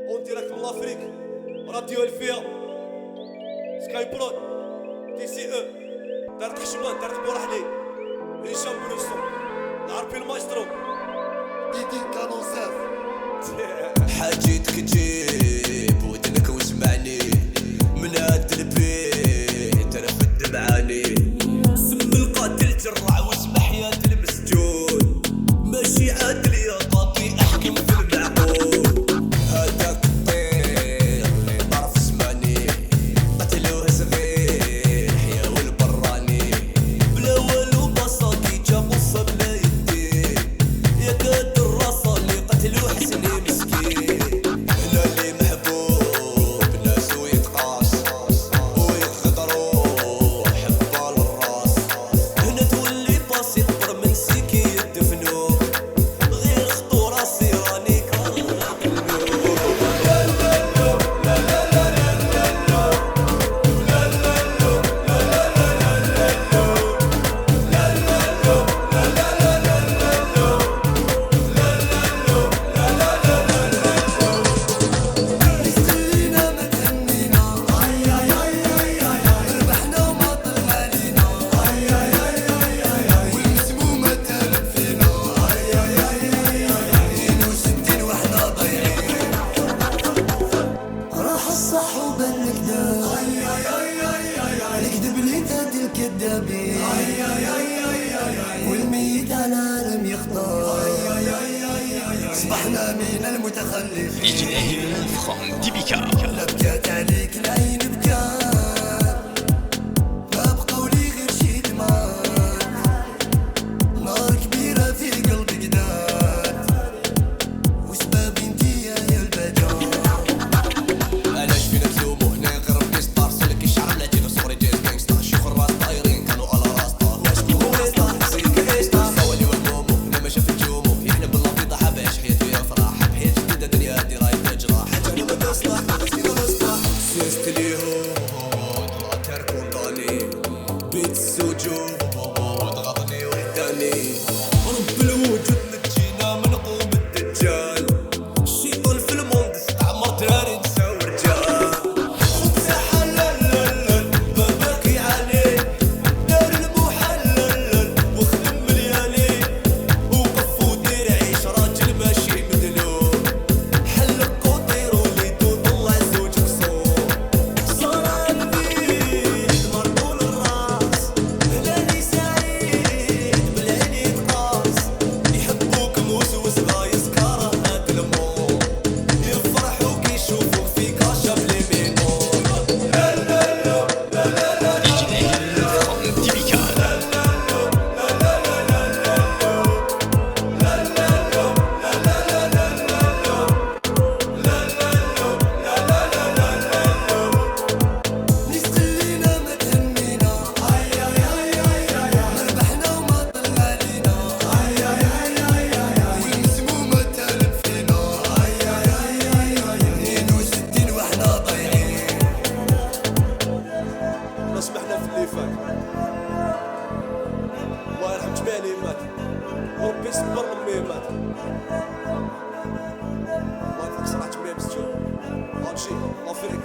اون ديريكت من لافريك راديو الفيا سكاي برود تي سي او دارت خشمان دارت بورحلي هشام بلوسو العربي المايسترو ديدي كانوساف حاجيتك تجيب ودنك واسمعني من هاد البيت انا في الدمعاني سم القاتل جرع واسمح يا المسجون ماشي عادل يا قاضي احكم في المعقول هذاك الطير اللي طرف زماني قتلوه صغير حيا والبراني بلا والو بساطي جا قصه بلا يدين يا كاد الراسه اللي قتلوه حسني مسكين هنا اللي محبوب ناسو يتقاس ويتغدروا حبال الراس هنا تولي باسي قبر من سيكي يدفنوك غير خطو راسي راني خلينا ما تهنينا ربحنا وما طلع لينا والمسمومة تهلك فينا 62 واحنا ضايعين راح الصح وبان الكذاب الكذب اللي تهدي الكذابين والميت على عالم يختار صبحنا من المتخلفين from Dibika. لا بكات عليك العين بكات ما بقاو لي غير شي دمار نار كبيرة في قلبي قدات وسباب انتيا يا البجار علاش فينا تلومو هنا غير بيستار سلك الشعر بلاتي صوري جايز كانغستار شوف الراس طايرين كانوا على راس طار واش كلو ريستار سيك ريستار سوالي والمومو هنا ما شاف الجومو يحنا بالله في ضحى باش حياتي يا فرح بحياة جديدة دنيا هادي راهي تجرح حاجة انا ما تصلح سيست ليهم طلع تركون طاني بيت السجون وضغطني وحداني رب الوجود نجينا من قوم الدجال الشيطان في الموند استعمر داري نساو رجال خبز حلال باباك يعاني دار المحلل وخدم ملياني وقف ودير عيش راجل ماشي مدلول حلق قطير وليدو طلع زوج قصور صار البيت مرطول الراس هلالي سعيد بالعين يتقاس يحبوك موسوس غايس كاره هاد الموت يفرحوا كي يشوفوك في كاشا بلي ميمون From Dibika. نيس خلينا ما تهنينا ربحنا وما طلع لينا والمسمومة تهلك فينا 62 واحنا ضايعين ما سمحنا في اللي فات الله يرحم جميع الامات وربي يصبر المهمات الله يرحم صراحة جميع المسجون هادشي افريك